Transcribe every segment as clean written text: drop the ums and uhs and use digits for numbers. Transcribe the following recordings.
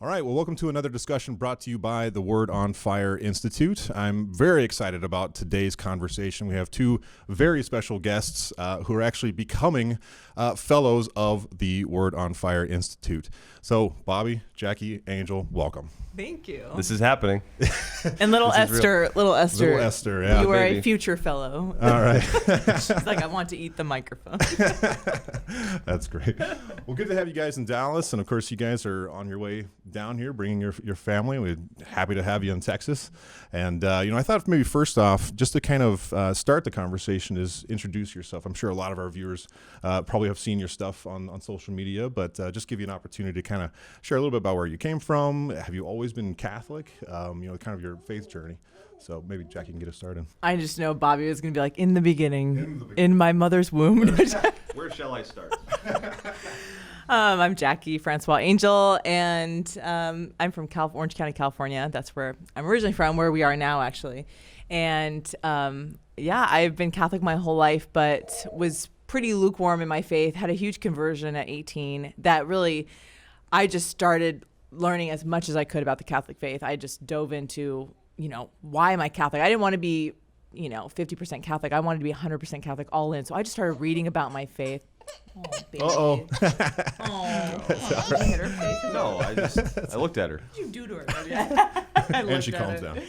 All right, well, welcome to another discussion brought to you by the Word on Fire Institute. I'm very excited about today's conversation. We have two very special guests who are actually becoming fellows of the Word on Fire Institute. So, Bobby, Jackie, Angel, welcome. Thank you. This is happening. And little Esther, Little Esther, yeah. You are a future fellow. All right. She's like, I want to eat the microphone. That's great. Well, good to have you guys in Dallas. And of course, you guys are on your way down here, bringing your family. We're happy to have you in Texas. And, I thought maybe first off, just to kind of start the conversation is introduce yourself. I'm sure a lot of our viewers probably have seen your stuff on social media, but just give you an opportunity to kind of share a little bit about where you came from. Have you always been Catholic? Kind of your faith journey. So maybe Jackie can get us started. I just know Bobby was going to be like, in the beginning, in my mother's womb. Where shall I start? I'm Jackie Francois Angel, and I'm from Orange County, California. That's where I'm originally from, where we are now, actually. And I've been Catholic my whole life, but was pretty lukewarm in my faith, had a huge conversion at 18 that really, I just started learning as much as I could about the Catholic faith. I just dove into, why am I Catholic? I didn't want to be, 50% Catholic. I wanted to be 100% Catholic all in. So I just started reading about my faith. Oh, baby. Uh-oh. Did you hit her face? No, I looked at her. What did you do to her? And she calms down.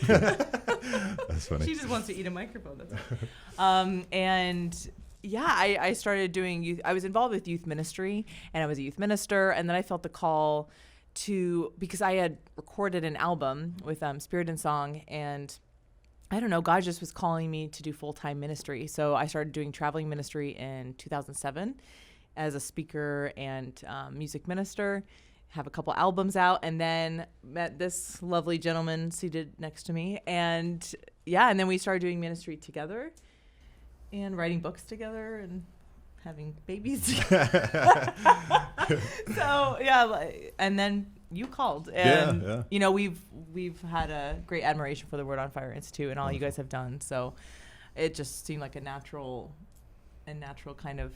That's funny. She just wants to eat a microphone. That's I started doing youth. I was involved with youth ministry, and I was a youth minister. And then I felt the call because I had recorded an album with Spirit and Song, and I don't know, God just was calling me to do full-time ministry. So I started doing traveling ministry in 2007 as a speaker and music minister, have a couple albums out, and then met this lovely gentleman seated next to me. And then we started doing ministry together and writing books together and having babies together. And then you called, and we've had a great admiration for the Word on Fire Institute and all you guys have done. So it just seemed like a natural kind of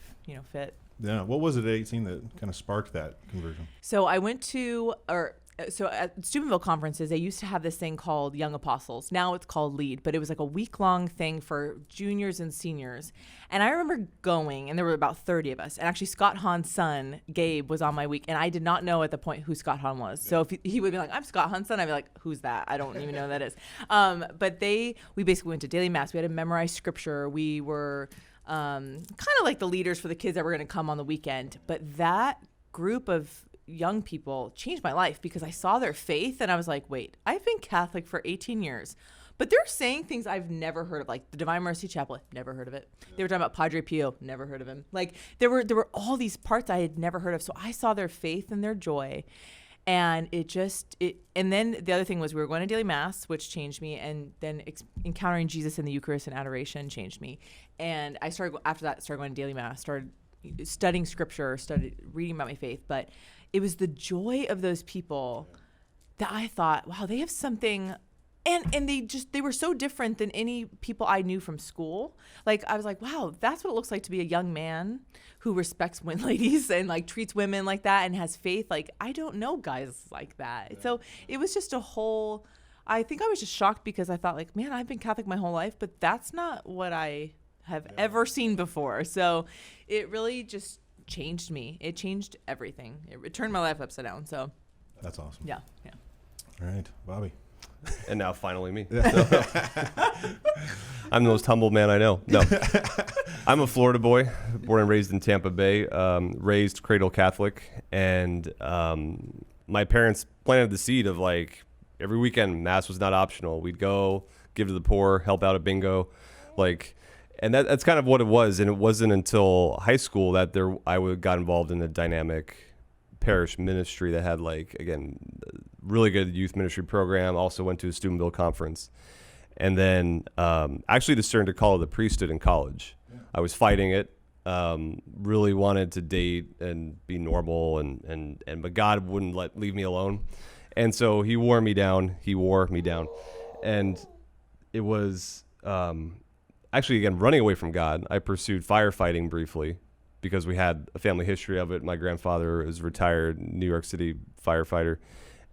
fit. Yeah. What was it at 18 that kind of sparked that conversion? So I went at Steubenville conferences, they used to have this thing called Young Apostles. Now it's called Lead, but it was like a week-long thing for juniors and seniors. And I remember going, and there were about 30 of us. And actually, Scott Hahn's son, Gabe, was on my week. And I did not know at the point who Scott Hahn was. So if he would be like, I'm Scott Hahn's son, I'd be like, who's that? I don't even know who that is. But we basically went to daily mass. We had to memorize scripture. We were kind of like the leaders for the kids that were going to come on the weekend. But that group of young people changed my life because I saw their faith and I was like, wait, I've been Catholic for 18 years, but they're saying things I've never heard of, like the Divine Mercy Chapel. Never heard of it. They were talking about Padre Pio. Never heard of him. Like there were all these parts I had never heard of. So I saw their faith and their joy, and and then the other thing was we were going to daily mass, which changed me, and then encountering Jesus in the Eucharist and adoration changed me. And I started going to daily mass, started studying scripture, started reading about my faith, but it was the joy of those people that I thought, wow, they have something. And they were so different than any people I knew from school. Like, I was like, wow, that's what it looks like to be a young man who respects ladies and like treats women like that and has faith. Like, I don't know guys like that. Yeah. So it was just I think I was just shocked because I thought like, man, I've been Catholic my whole life, but that's not what I have ever seen before. So it really just changed me. It changed everything. It turned my life upside down. So that's awesome. Yeah. All right, Bobby. And now finally me. I'm the most humble man I know. No, I'm a Florida boy, born and raised in Tampa Bay, raised cradle Catholic. And my parents planted the seed of like every weekend, mass was not optional. We'd go give to the poor, help out at bingo. And that's kind of what it was. And it wasn't until high school that I got involved in a dynamic parish ministry that had really good youth ministry program. Also went to a Steubenville conference, and then actually discerned a call to the priesthood in college. Yeah. I was fighting it, really wanted to date and be normal, but God wouldn't leave me alone, and so He wore me down, and it was actually again running away from God. I pursued firefighting briefly, because we had a family history of it. My grandfather was a retired New York City firefighter.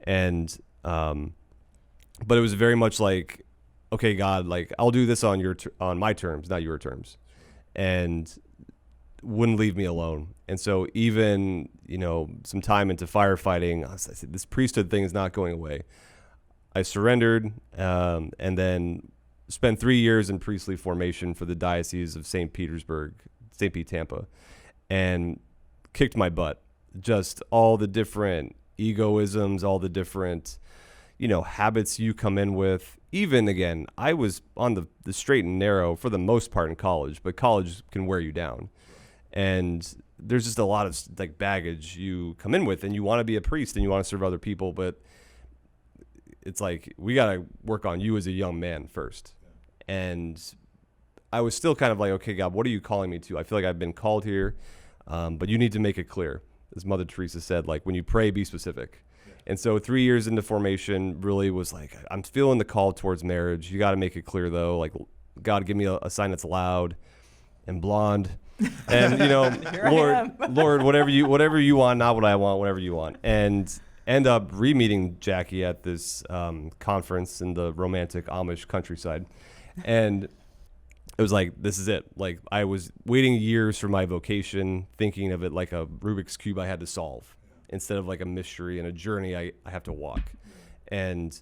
And but it was very much like, okay, God, like I'll do this on on my terms, not your terms, and wouldn't leave me alone. And so even, some time into firefighting, I said, this priesthood thing is not going away. I surrendered, and then spent 3 years in priestly formation for the Diocese of St. Petersburg, St. Pete, Tampa, and kicked my butt. Just all the different egoisms, all the different, habits you come in with. Even, again, I was on the straight and narrow for the most part in college, but college can wear you down. And there's just a lot of like baggage you come in with, and you want to be a priest and you want to serve other people, but it's like, we got to work on you as a young man first. And I was still kind of like, okay, God, what are you calling me to? I feel like I've been called here, but you need to make it clear. As Mother Teresa said, like, when you pray, be specific. And so 3 years into formation really was like, I'm feeling the call towards marriage. You got to make it clear, though. Like, God, give me a sign that's loud and blonde. And, Lord, whatever you want, not what I want, whatever you want. And end up re-meeting Jackie at this conference in the romantic Amish countryside. And it was like, this is it. Like, I was waiting years for my vocation, thinking of it like a Rubik's Cube I had to solve, instead of like a mystery and a journey I have to walk. And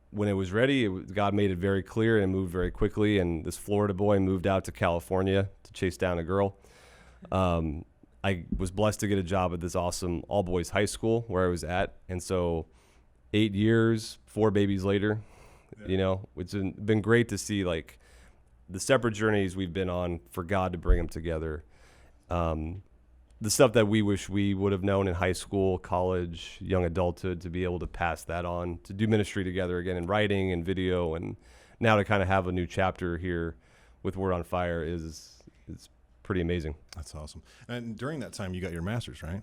when it was ready, God made it very clear, and it moved very quickly. And this Florida boy moved out to California to chase down a girl. I was blessed to get a job at this awesome all-boys high school where I was at. And so 8 years, 4 babies later, it's been great to see like the separate journeys we've been on for God to bring them together. The stuff that we wish we would have known in high school, college, young adulthood, to be able to pass that on, to do ministry together again in writing and video, and now to kind of have a new chapter here with Word on Fire is pretty amazing. That's awesome. And during that time, you got your master's, right?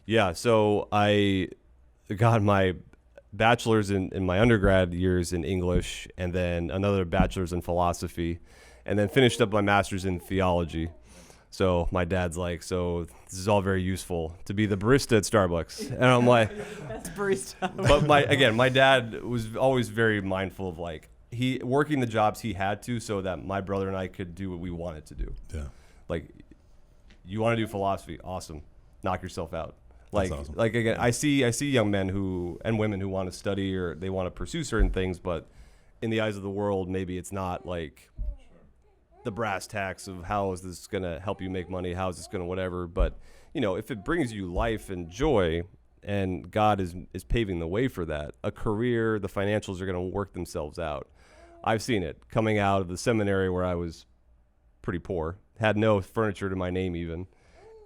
Yeah, so I got my bachelor's in my undergrad years in English, and then another bachelor's in philosophy, and then finished up my master's in theology. So my dad's like, so this is all very useful to be the barista at Starbucks. And I'm like, best barista. But my dad was always very mindful of like, he working the jobs he had to so that my brother and I could do what we wanted to do. Yeah. Like, you want to do philosophy? Awesome. Knock yourself out. Like, That's awesome. like again, I see young men and women who want to study or they want to pursue certain things, but in the eyes of the world, maybe it's not like the brass tacks of how is this going to help you make money? How is this going to whatever? But, if it brings you life and joy, and God is paving the way for that, a career, the financials are going to work themselves out. I've seen it coming out of the seminary where I was pretty poor, had no furniture to my name even,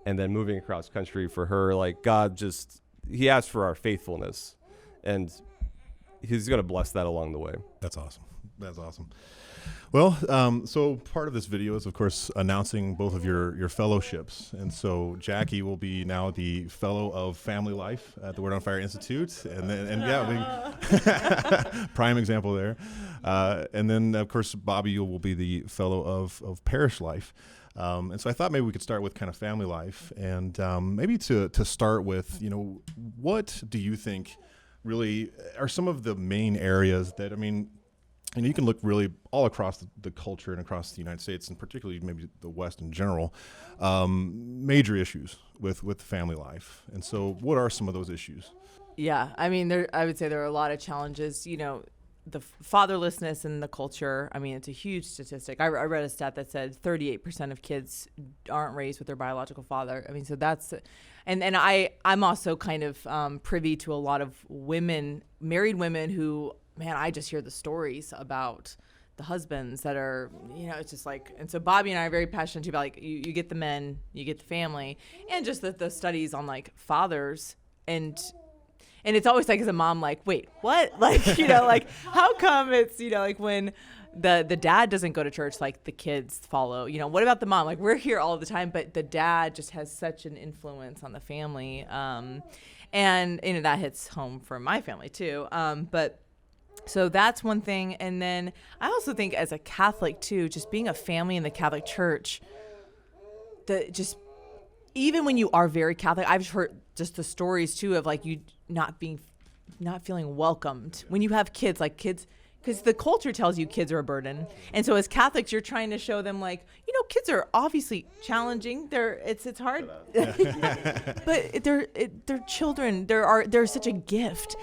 and then moving across country for her. Like, God he asked for our faithfulness, and he's going to bless that along the way. That's awesome. That's awesome. Well, so part of this video is, of course, announcing both of your fellowships. And so Jackie will be now the Fellow of Family Life at the Word on Fire Institute. Prime example there. And then, of course, Bobby, you will be the Fellow of Parish Life. And so I thought maybe we could start with kind of family life. And maybe to start with, what do you think really are some of the main areas that, you can look really all across the culture and across the United States, and particularly maybe the West in general, major issues with family life. And so what are some of those issues? Yeah, I would say there are a lot of challenges. The fatherlessness in the culture, it's a huge statistic. I read a stat that said 38% of kids aren't raised with their biological father. So that's, and I'm also kind of privy to a lot of married women who, man, I just hear the stories about the husbands that are, it's just like, and so Bobby and I are very passionate about like, you get the men, you get the family, and just the studies on like fathers, and it's always like as a mom, like, wait, what? Like, like how come it's, like when the dad doesn't go to church, like the kids follow, what about the mom? Like, we're here all the time, but the dad just has such an influence on the family. And that hits home for my family too. So that's one thing. And then I also think as a Catholic too, just being a family in the Catholic Church, even when you are very Catholic, I've heard just the stories too of like you not being not feeling welcomed when you have kids, like kids, because the culture tells you kids are a burden. And so as Catholics, you're trying to show them, like, you know, kids are obviously challenging. It's hard, but they're children. They're such a gift.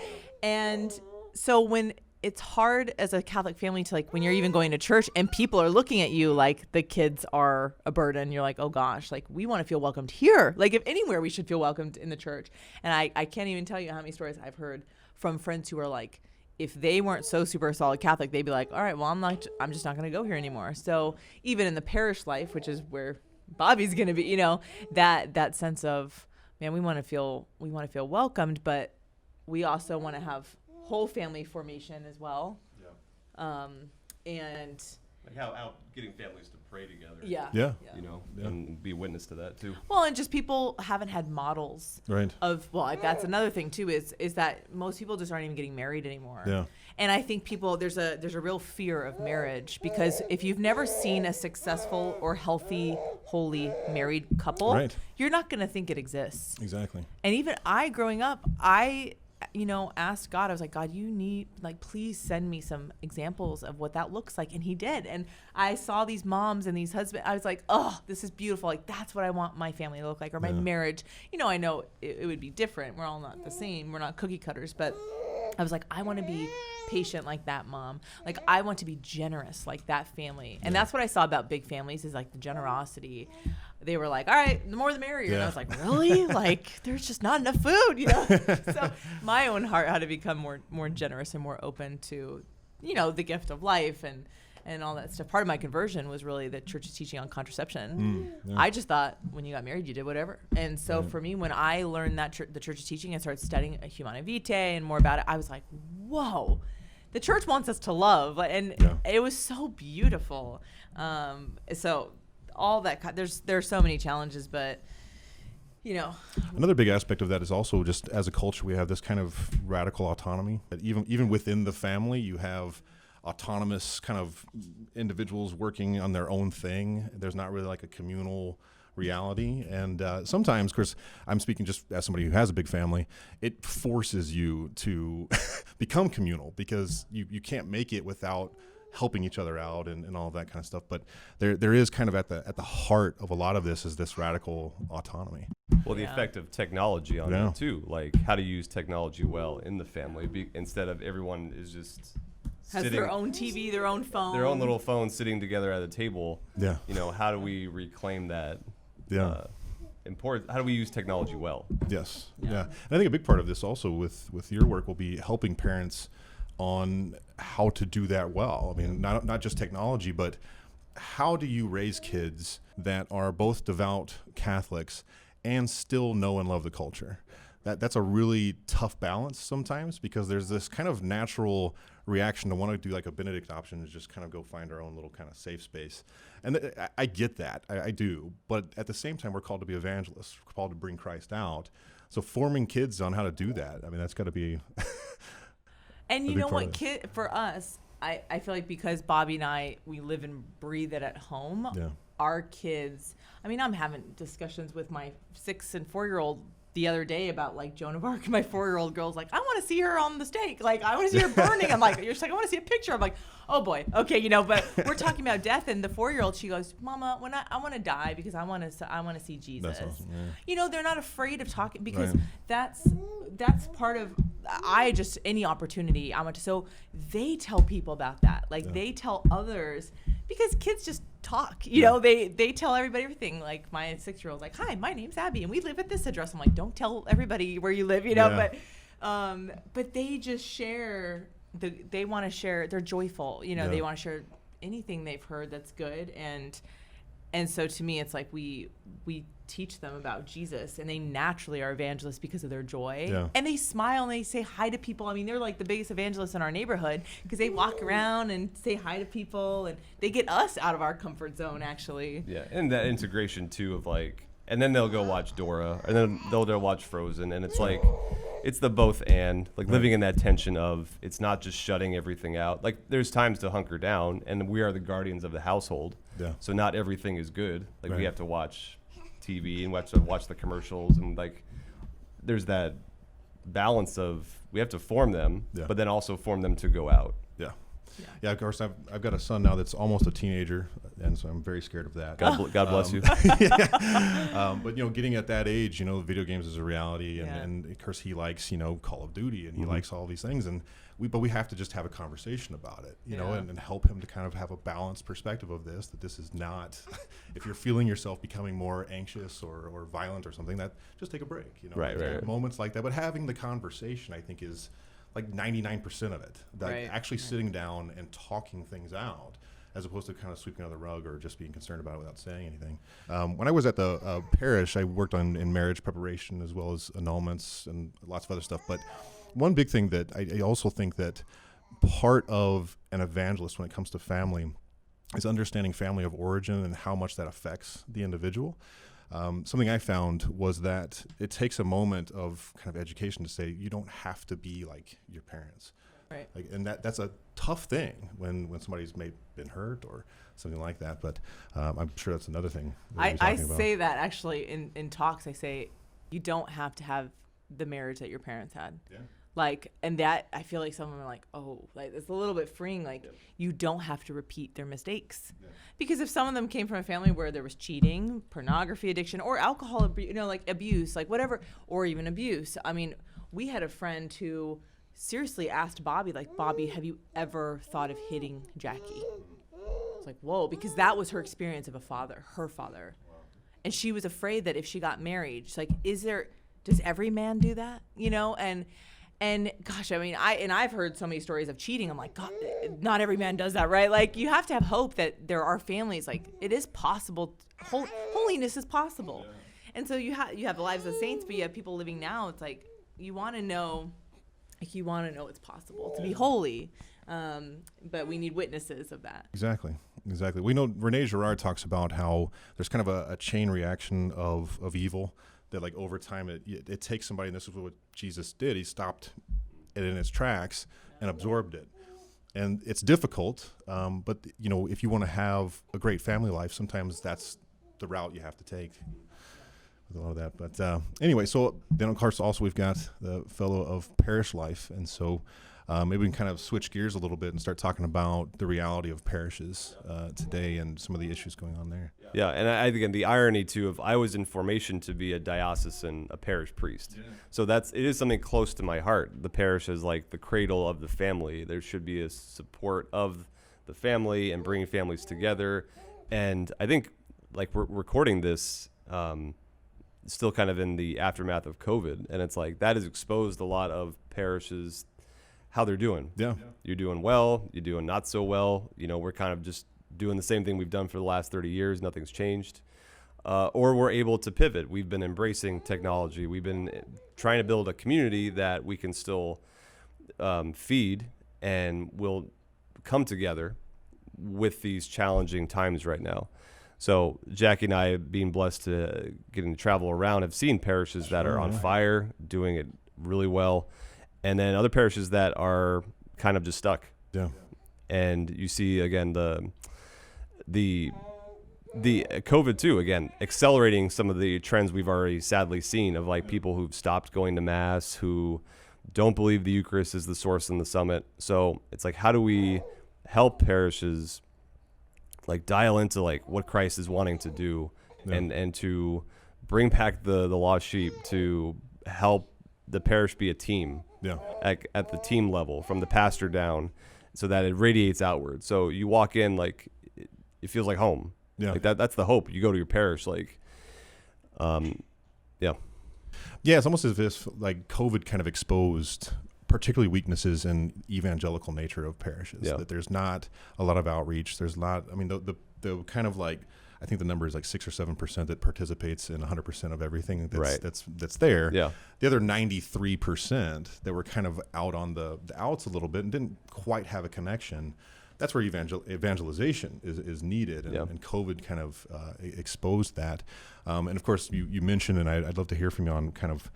And so when it's hard as a Catholic family to, like, when you're even going to church and people are looking at you like the kids are a burden, you're like, oh gosh, like, we want to feel welcomed here. Like, if anywhere, we should feel welcomed in the church. And I can't even tell you how many stories I've heard from friends who are like, if they weren't so super solid Catholic, they'd be like, all right, well, I'm just not going to go here anymore. So even in the parish life, which is where Bobby's going to be, you know, that sense of, man, we want to feel welcomed, but we also want to have whole family formation as well. Yeah. And like how getting families to pray together. Yeah. You know, and be a witness to that too. Well, and just people haven't had models. Right. That's another thing too, is that most people just aren't even getting married anymore. Yeah. And I think there's a real fear of marriage, because if you've never seen a successful or healthy, holy married couple, right, you're not going to think it exists. Exactly. And even growing up, asked God, I was like, God, please send me some examples of what that looks like. And he did. And I saw these moms and these husbands. I was like, oh, this is beautiful. Like, that's what I want my family to look like, or my marriage. You know, I know it would be different. We're all not the same. We're not cookie cutters. But I was like, I want to be patient like that mom. Like, I want to be generous like that family. And that's what I saw about big families, is like the generosity. They were like, all right, the more the merrier. And I was like, really? Like, there's just not enough food, you know? So my own heart had to become more generous and more open to, you know, the gift of life and all that stuff. Part of my conversion was really the church's teaching on contraception. I just thought when you got married, you did whatever. And so for me, when I learned that the church's teaching and started studying Humanae Vitae and more about it, I was like, whoa, the church wants us to love. And it was so beautiful. So all that, there's so many challenges, but you know. Another big aspect of that is also just as a culture, we have this kind of radical autonomy that even within the family, you have autonomous kind of individuals working on their own thing. There's not really like a communal reality. And sometimes, of course, I'm speaking just as somebody who has a big family, it forces you to become communal, because you can't make it without helping each other out and all of that kind of stuff. But there is kind of at the heart of a lot of this is this radical autonomy. Well, the effect of technology on it too, like how to use technology well in the family, instead of everyone is just has their own TV, their own phone, their own little phone, sitting together at a table. Yeah. You know, how do we reclaim that? Important. How do we use technology well? Yes. Yeah. And I think a big part of this also with your work will be helping parents on how to do that well. I mean, not just technology, but how do you raise kids that are both devout Catholics and still know and love the culture? That's a really tough balance sometimes, because there's this kind of natural reaction to want to do like a Benedict option, is just kind of go find our own little kind of safe space. And I get that, I do. But at the same time, we're called to be evangelists, we're called to bring Christ out. So forming kids on how to do that, I mean, that's got to be and you know what, for us, I feel like because Bobby and I, we live and breathe it at home, our kids, I mean, I'm having discussions with my 6 and 4-year-old the other day about like Joan of Arc. My 4-year-old girl's like, I want to see her on the stake. Like, I want to see her burning. I'm like, you're just like, I want to see a picture. I'm like, oh boy. Okay. You know, but we're talking about death, and the 4-year-old, she goes, Mama, when I want to die because I want to see Jesus. That's awesome. Yeah. You know, they're not afraid of talking, because that's part of, any opportunity I want to, so they tell people about that. Like they tell others, because kids just talk, you know, they tell everybody everything. Like my 6-year-old's like, hi, my name's Abby and we live at this address. I'm like, don't tell everybody where you live, you know, but they just share they want to share, they're joyful, you know, they want to share anything they've heard that's good. And so to me, it's like we teach them about Jesus, and they naturally are evangelists because of their joy. And they smile and they say hi to people. I mean, they're like the biggest evangelists in our neighborhood, because they walk around and say hi to people, and they get us out of our comfort zone, actually. Yeah, and that integration too of like, and then they'll go watch Dora, and then they'll watch Frozen, and it's like, it's the both and, like living in that tension of, it's not just shutting everything out. Like there's times to hunker down, and we are the guardians of the household. So not everything is good. Like we have to watch TV and watch the commercials, and like there's that balance of we have to form them, Yeah. but then also form them to go out. Yeah. Yeah, of course, I've got a son now that's almost a teenager, and so I'm very scared of that. God bless you. But, getting at that age, video games is a reality, and, Yeah. and of course he likes, Call of Duty, and he likes all these things, and we have to just have a conversation about it, and help him to kind of have a balanced perspective of this, that this is not, if you're feeling yourself becoming more anxious or violent or something, that just take a break, Right. Moments like that, but having the conversation, I think, is like 99% of it, that Right. actually sitting down and talking things out, as opposed to kind of sweeping under the rug or just being concerned about it without saying anything. When I was at the parish, I worked in marriage preparation as well as annulments and lots of other stuff. But one big thing that I also think that part of an evangelist when it comes to family is understanding family of origin and how much that affects the individual. Something I found was that it takes a moment of kind of education to say you don't have to be like your parents. Right. And that's a tough thing when somebody's been hurt or something like that. But I'm sure that's another thing that I you're talking about. say that actually in talks. I say you don't have to have the marriage that your parents had. Yeah. And that I feel like some of them are like, oh, like it's a little bit freeing. Like you don't have to repeat their mistakes, because if some of them came from a family where there was cheating, pornography addiction, or alcohol abuse, like abuse, like whatever, or even abuse. I mean, we had a friend who seriously asked Bobby, like, Bobby, have you ever thought of hitting Jackie? It's like, whoa, because that was her experience of her father, and she was afraid that if she got married, she's like, does every man do that? And gosh, I mean, I've heard so many stories of cheating. I'm like, God, not every man does that, right? Like, you have to have hope that there are families, like, it is possible. Holiness is possible. Yeah. And so you have the lives of saints, but you have people living now. It's like, you want to know it's possible to be holy. But we need witnesses of that. Exactly. We know René Girard talks about how there's kind of a chain reaction of evil. That like over time it takes somebody, and this is what Jesus did. He stopped it in its tracks and absorbed it. And it's difficult, but if you want to have a great family life, sometimes that's the route you have to take with a lot of that. But anyway, so then of course also we've got the fellow of parish life, and so maybe we can kind of switch gears a little bit and start talking about the reality of parishes today and some of the issues going on there. Yeah, and I think the irony too of I was in formation to be a diocesan, a parish priest. Yeah. So it is something close to my heart. The parish is like the cradle of the family. There should be a support of the family and bringing families together. And I think like we're recording this still kind of in the aftermath of COVID, and it's like that has exposed a lot of parishes how they're doing. Yeah. You're doing well, you're doing not so well. We're kind of just doing the same thing we've done for the last 30 years. Nothing's changed. Or we're able to pivot. We've been embracing technology. We've been trying to build a community that we can still feed and will come together with these challenging times right now. So Jackie and I, being blessed to getting to travel around, have seen parishes that are on fire, doing it really well, and then other parishes that are kind of just stuck. Yeah. And you see again the COVID too, again, accelerating some of the trends we've already sadly seen of like people who've stopped going to mass, who don't believe the Eucharist is the source and the summit. So it's like, how do we help parishes like dial into like what Christ is wanting to do, and to bring back the lost sheep, to help the parish be a team at the team level from the pastor down, so that it radiates outward. So you walk in like it feels like home. Yeah. Like that's the hope. You go to your parish like yeah, it's almost as if like COVID kind of exposed particularly weaknesses in evangelical nature of parishes. Yeah. That there's not a lot of outreach. There's not, I mean, the kind of like, I think the number is like 6 or 7% that participates in 100% of everything that's there. Yeah. The other 93% that were kind of out on the outs a little bit and didn't quite have a connection. That's where evangelization is needed, and COVID kind of exposed that. And of course, you mentioned, and I'd love to hear from you on kind of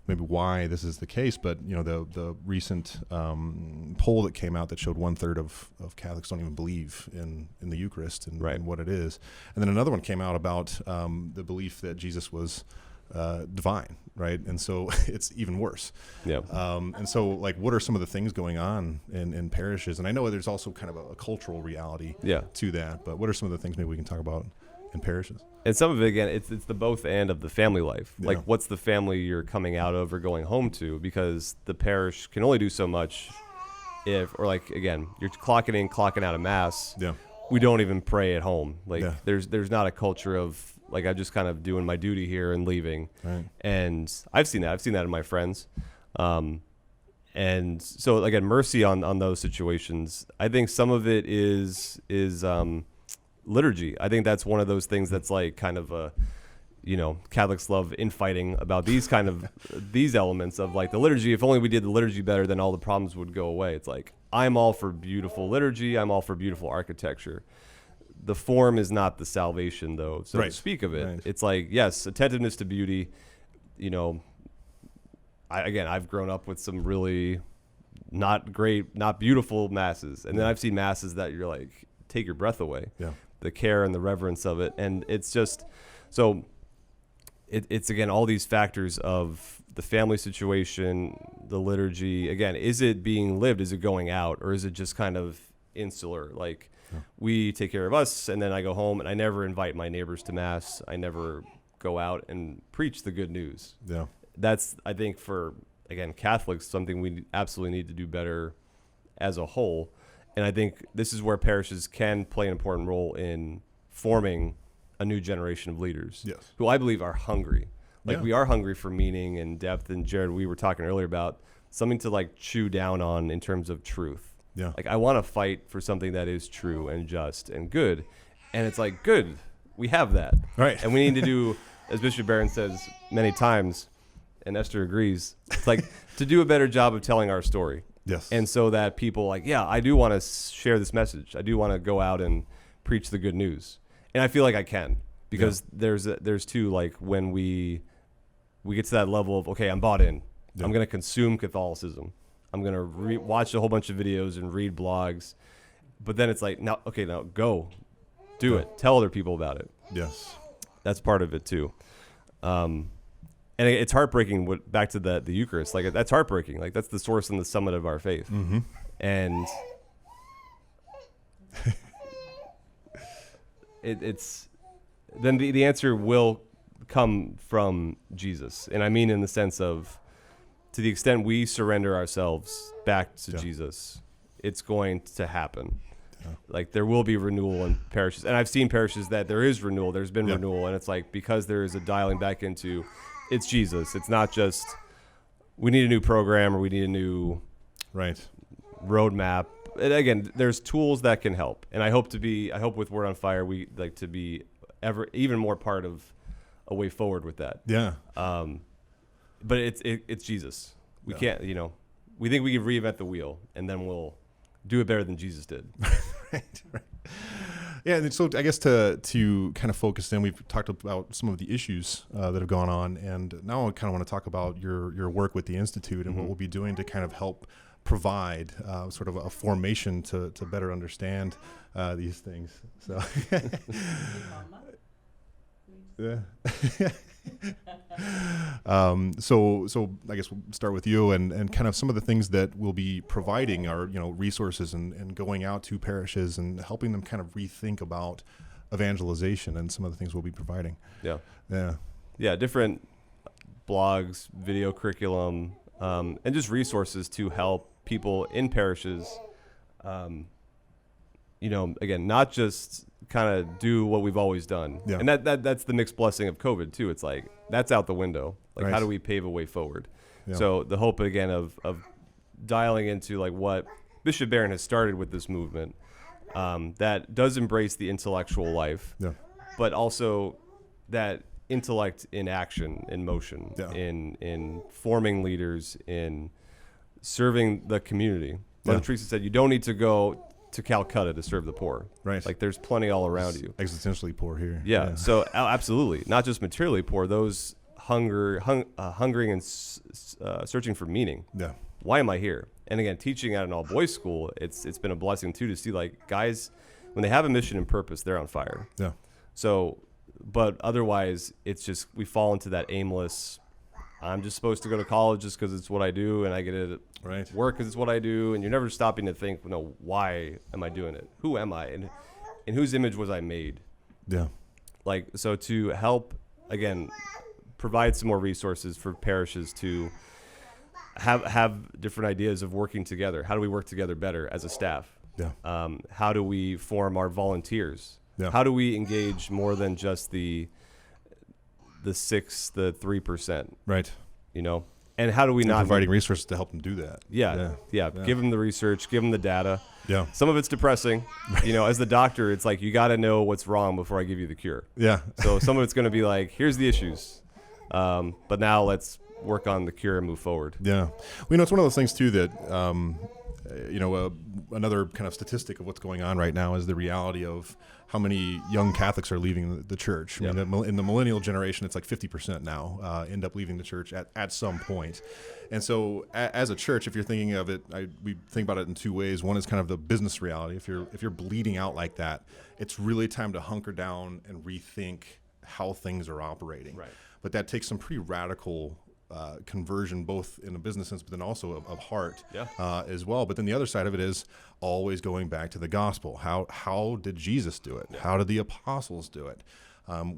maybe why this is the case, but the recent poll that came out that showed 1/3 of Catholics don't even believe in the Eucharist and what it is, and then another one came out about the belief that Jesus was divine, right? And so it's even worse. Yeah. And so, like, what are some of the things going on in parishes? And I know there's also kind of a cultural reality to that, but what are some of the things maybe we can talk about in parishes? And some of it, again, it's the both and of the family life. Yeah. Like, what's the family you're coming out of or going home to? Because the parish can only do so much if, or like, again, you're clocking in, clocking out of mass. Yeah. We don't even pray at home. Like, Yeah. there's not a culture of, like, I'm just kind of doing my duty here and leaving. Right. And I've seen that. I've seen that in my friends. And so, again, mercy on those situations. I think some of it is liturgy. I think that's one of those things that's like kind of a, Catholics love infighting about these kind of these elements of like the liturgy. If only we did the liturgy better, then all the problems would go away. It's like, I'm all for beautiful liturgy. I'm all for beautiful architecture. The form is not the salvation, though, so to speak of it. Right. It's like, yes, attentiveness to beauty. I've grown up with some really not great, not beautiful masses. And then I've seen masses that you're like, take your breath away. Yeah. The care and the reverence of it. And it's just, so it's again, all these factors of the family situation, the liturgy. Again, is it being lived? Is it going out? Or is it just kind of insular? Like, we take care of us, and then I go home, and I never invite my neighbors to mass. I never go out and preach the good news. Yeah. That's, I think, for, again, Catholics, something we absolutely need to do better as a whole. And I think this is where parishes can play an important role in forming a new generation of leaders who I believe are hungry. Like, we are hungry for meaning and depth. And Jared, we were talking earlier about something to like chew down on in terms of truth. Yeah. Like, I want to fight for something that is true and just and good. And it's like, good, we have that. Right. And we need to do, as Bishop Barron says many times, and Esther agrees, it's like to do a better job of telling our story. Yes. And so that people like, yeah, I do want to share this message. I do want to go out and preach the good news. And I feel like I can, because there's two, like, when we get to that level of, okay, I'm bought in. Yeah. I'm going to consume Catholicism. I'm going to watch a whole bunch of videos and read blogs. But then it's like, now go do it. Tell other people about it. Yes. That's part of it too. And it's heartbreaking. Back to the Eucharist, like, that's heartbreaking. Like, that's the source and the summit of our faith. Mm-hmm. And it's then the answer will come from Jesus. And I mean, in the sense of, to the extent we surrender ourselves back to Jesus, it's going to happen. Yeah. Like, there will be renewal in parishes. And I've seen parishes that there is renewal. There's been renewal. And it's like, because there is a dialing back into, it's Jesus. It's not just, we need a new program or we need a new roadmap. And again, there's tools that can help. And I hope with Word on Fire, we like to be even more part of a way forward with that. Yeah. But it's Jesus. We can't, we think we can reinvent the wheel, and then we'll do it better than Jesus did. Right. Yeah, and so I guess to kind of focus in, we've talked about some of the issues that have gone on, and now I kind of want to talk about your work with the Institute and what we'll be doing to kind of help provide sort of a formation to better understand these things. So, yeah. So I guess we'll start with you and kind of some of the things that we'll be providing are, resources and going out to parishes and helping them kind of rethink about evangelization and some of the things we'll be providing. Yeah. Different blogs, video curriculum, and just resources to help people in parishes, again, not just kind of do what we've always done. Yeah. And that's the mixed blessing of COVID too. It's like, that's out the window. Like, how do we pave a way forward? Yeah. So the hope, again, of dialing into like what Bishop Barron has started with this movement, that does embrace the intellectual life, but also that intellect in action, in motion, in forming leaders, in serving the community. Mother Teresa said, you don't need to go to Calcutta to serve the poor. Right. Like, there's plenty all around you. Existentially poor here. Yeah. So absolutely. Not just materially poor, those hungering and searching for meaning. Yeah. Why am I here? And again, teaching at an all boys school, it's been a blessing too, to see like guys, when they have a mission and purpose, they're on fire. Yeah. So but otherwise it's just, we fall into that aimless, I'm just supposed to go to college just because it's what I do, and I get it Right. work because it's what I do, and you're never stopping to think, no, why am I doing it? Who am I? And in whose image was I made? Yeah. Like, so to help, again, provide some more resources for parishes to have different ideas of working together. How do we work together better as a staff? Yeah. How do we form our volunteers? Yeah. How do we engage more than just the 3%, Right. you know? And how do we And not providing resources to help them do that. Yeah. Give them the research, give them the data. Yeah. Some of it's depressing. You know, as the doctor, it's like, you got to know what's wrong before I give you the cure. Yeah. So some of it's going to be like, here's the issues. But now let's work on the cure and move forward. Yeah. Well, you know, it's one of those things too that, another kind of statistic of what's going on right now is the reality of how many young Catholics are leaving the church. I mean, in the millennial generation, it's like 50% now end up leaving the church at some point. And so as a church, if you're thinking of it, we think about it in two ways. One is kind of the business reality. If you're bleeding out like that, it's really time to hunker down and rethink how things are operating. Right. But that takes some pretty radical conversion, both in a business sense, but then also of heart as well. But then the other side of it is always going back to the gospel. How did Jesus do it? How did the apostles do it?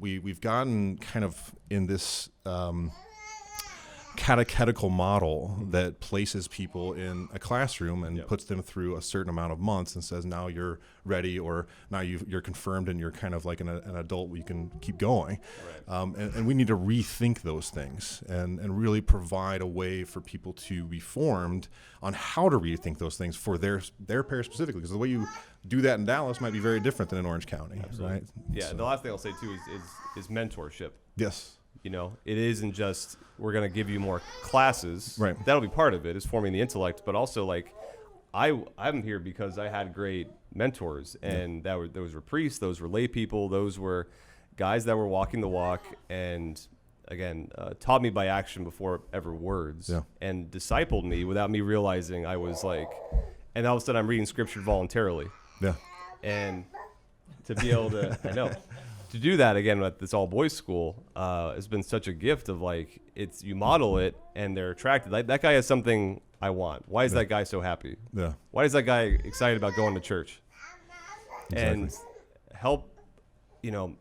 We've gotten kind of in this catechetical model that places people in a classroom and puts them through a certain amount of months and says, now you're ready, or now you're confirmed and you're kind of like an adult where you can keep going. Right. And we need to rethink those things and really provide a way for people to be formed on how to rethink those things for their parish specifically, because the way you do that in Dallas might be very different than in Orange County. Absolutely. Right? Yeah. So. The last thing I'll say too is mentorship. Yes. You know, it isn't just we're going to give you more classes. Right. That'll be part of it, is forming the intellect, but also like I'm here because I had great mentors, and those were priests, those were lay people, those were guys that were walking the walk, and again taught me by action before ever words, and discipled me without me realizing I was like, and all of a sudden I'm reading scripture voluntarily. Yeah. And to be able to, I know. To do that again at this all boys school has been such a gift of like, it's, you model it and they're attracted. Like, that guy has something I want. Why is that guy so happy? Yeah. Why is that guy excited about going to church? Exactly. And help, you know,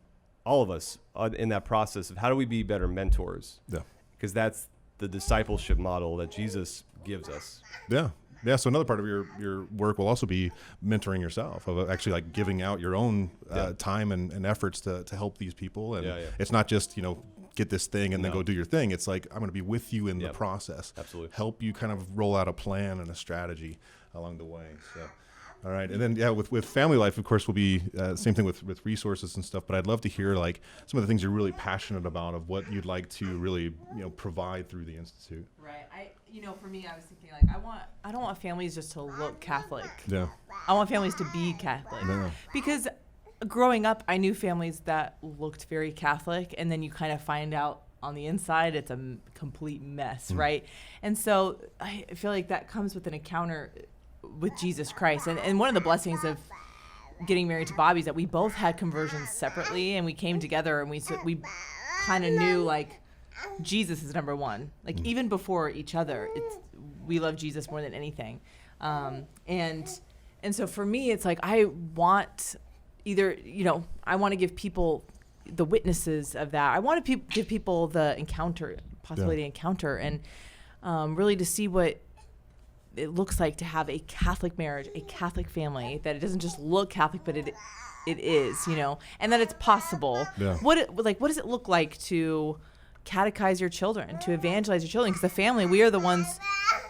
all of us in that process of how do we be better mentors? Yeah. Because that's the discipleship model that Jesus gives us. Yeah. Yeah, so another part of your work will also be mentoring yourself, of actually like giving out your own time and efforts to help these people. And it's not just, get this thing and then go do your thing. It's like, I'm going to be with you in the process. Absolutely. Help you kind of roll out a plan and a strategy along the way. So, all right. And then, with family life, of course, will be same thing with resources and stuff. But I'd love to hear like some of the things you're really passionate about, of what you'd like to really, provide through the Institute. Right. For me, I was thinking like, I don't want families just to look Catholic. Yeah. I want families to be Catholic. Yeah. Because growing up, I knew families that looked very Catholic, and then you kind of find out on the inside it's a complete mess, right? And so I feel like that comes with an encounter with Jesus Christ. And one of the blessings of getting married to Bobby is that we both had conversions separately, and we came together and we kind of knew like Jesus is number one. Like even before each other, we love Jesus more than anything. And so for me, it's like I want either, I want to give people the witnesses of that. I want to give people the possibility to encounter, and really to see what it looks like to have a Catholic marriage, a Catholic family, that it doesn't just look Catholic, but it is, and that it's possible. Yeah. What does it look like to catechize your children, to evangelize your children? Because the family, we are the ones,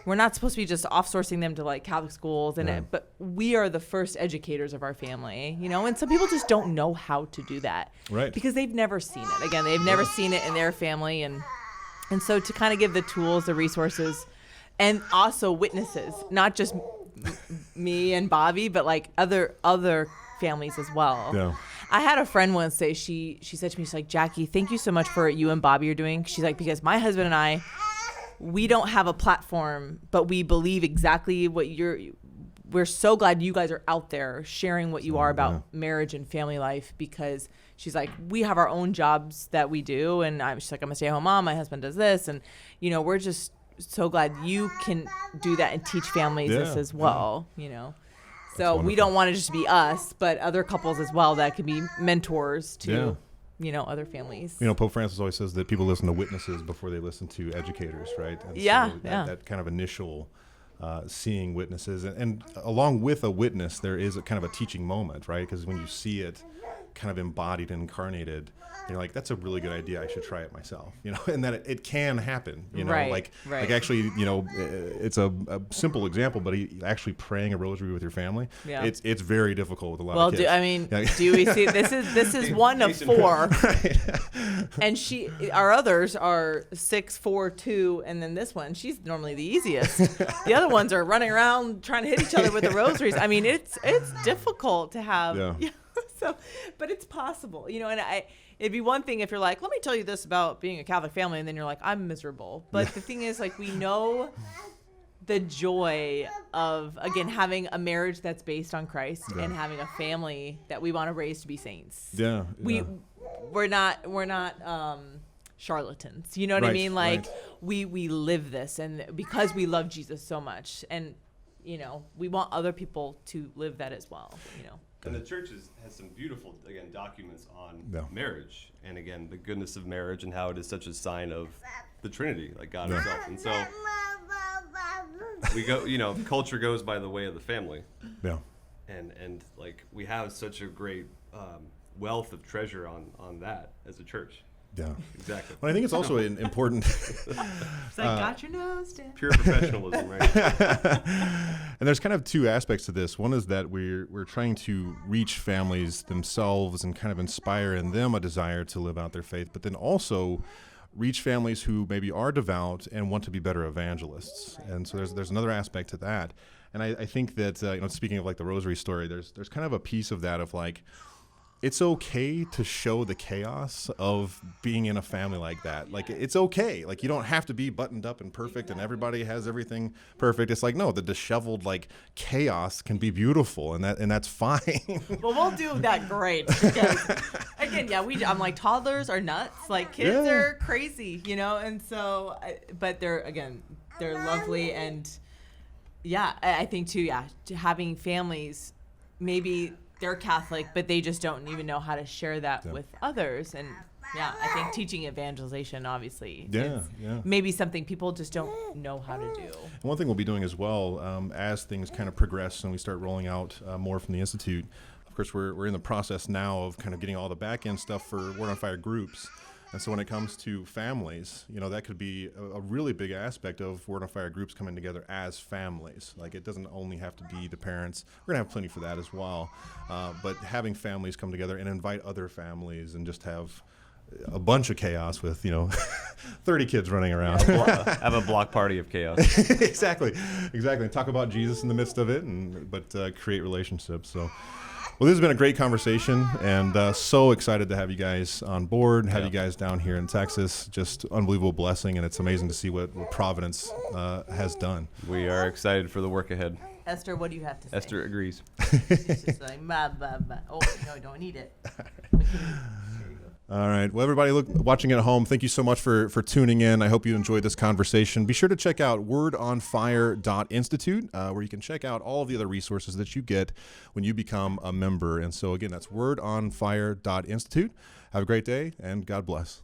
we're not supposed to be just off-sourcing them to like Catholic schools, but we are the first educators of our family, and some people just don't know how to do that, right? Because they've never seen it. Again, they've never seen it in their family, and so to kind of give the tools, the resources, and also witnesses, not just me and Bobby, but like other families as well. Yeah. I had a friend once say, she said to me, she's like, Jackie, thank you so much for what you and Bobby are doing. She's like, because my husband and I, we don't have a platform, but we believe exactly what we're so glad you guys are out there sharing what you are about marriage and family life, because she's like, we have our own jobs that we do. And she's like, I'm a stay-at-home mom. My husband does this. And, you know, we're just so glad you can do that and teach families this as well, you know. So we don't want it just to be us, but other couples as well that could be mentors to, you know, other families. You know, Pope Francis always says that people listen to witnesses before they listen to educators, right? And so that kind of initial seeing witnesses. And along with a witness, there is a kind of a teaching moment, right? Because when you see it kind of embodied and incarnated, you're like, that's a really good idea. I should try it myself, you know, and that it can happen, you know, like actually, you know, it's a simple example, but actually praying a rosary with your family, it's very difficult with a lot of kids. Do we see, this is one of 4, and our others are 6, 4, 2, and then this one, she's normally the easiest. The other ones are running around trying to hit each other with the rosaries. I mean, it's difficult to have, so, but it's possible, you know, and it'd be one thing if you're like, let me tell you this about being a Catholic family, and then you're like, I'm miserable. But the thing is, like, we know the joy of, again, having a marriage that's based on Christ and having a family that we want to raise to be saints. We're not charlatans. You know what I mean? Like, we live this, and because we love Jesus so much, and, you know, we want other people to live that as well, you know. And the church has some beautiful, again, documents on marriage, and again, the goodness of marriage and how it is such a sign of the Trinity, like God himself. And so we go, you know, culture goes by the way of the family. Yeah. And like, we have such a great wealth of treasure on that as a church. Yeah, exactly. Well, I think it's also an important. It's like, got your nose down. Pure professionalism, right? And there's kind of 2 aspects to this. One is that we're trying to reach families themselves and kind of inspire in them a desire to live out their faith, but then also reach families who maybe are devout and want to be better evangelists. And so there's another aspect to that. And I think that you know, speaking of like the rosary story, there's kind of a piece of that of like, it's okay to show the chaos of being in a family like that. Like, it's okay. Like, you don't have to be buttoned up and perfect and everybody has everything perfect. It's like, no, the disheveled, like, chaos can be beautiful, and that's fine. Well, we'll do that great. Because, again, I'm like, toddlers are nuts. Like, kids are crazy, you know? And so, but they're lovely. And, I think, too, having families, maybe they're Catholic, but they just don't even know how to share that with others. And I think teaching evangelization, obviously, is maybe something people just don't know how to do. And one thing we'll be doing as well, as things kind of progress and we start rolling out more from the Institute, of course, we're in the process now of kind of getting all the back end stuff for Word on Fire groups. And so when it comes to families, you know, that could be a really big aspect of Word on Fire groups coming together as families. Like, it doesn't only have to be the parents. We're going to have plenty for that as well. But having families come together and invite other families and just have a bunch of chaos with, you know, 30 kids running around. Have a block party of chaos. Exactly. Talk about Jesus in the midst of it, but create relationships. So. Well, this has been a great conversation, and so excited to have you guys on board, have you guys down here in Texas. Just unbelievable blessing, and it's amazing to see what Providence has done. We are excited for the work ahead. Esther, what do you have to say? Esther agrees. She's just like, bah, bah, bah. Oh, no, I don't need it. All right. Well, everybody watching at home, thank you so much for tuning in. I hope you enjoyed this conversation. Be sure to check out wordonfire.institute, where you can check out all of the other resources that you get when you become a member. And so, again, that's wordonfire.institute. Have a great day, and God bless.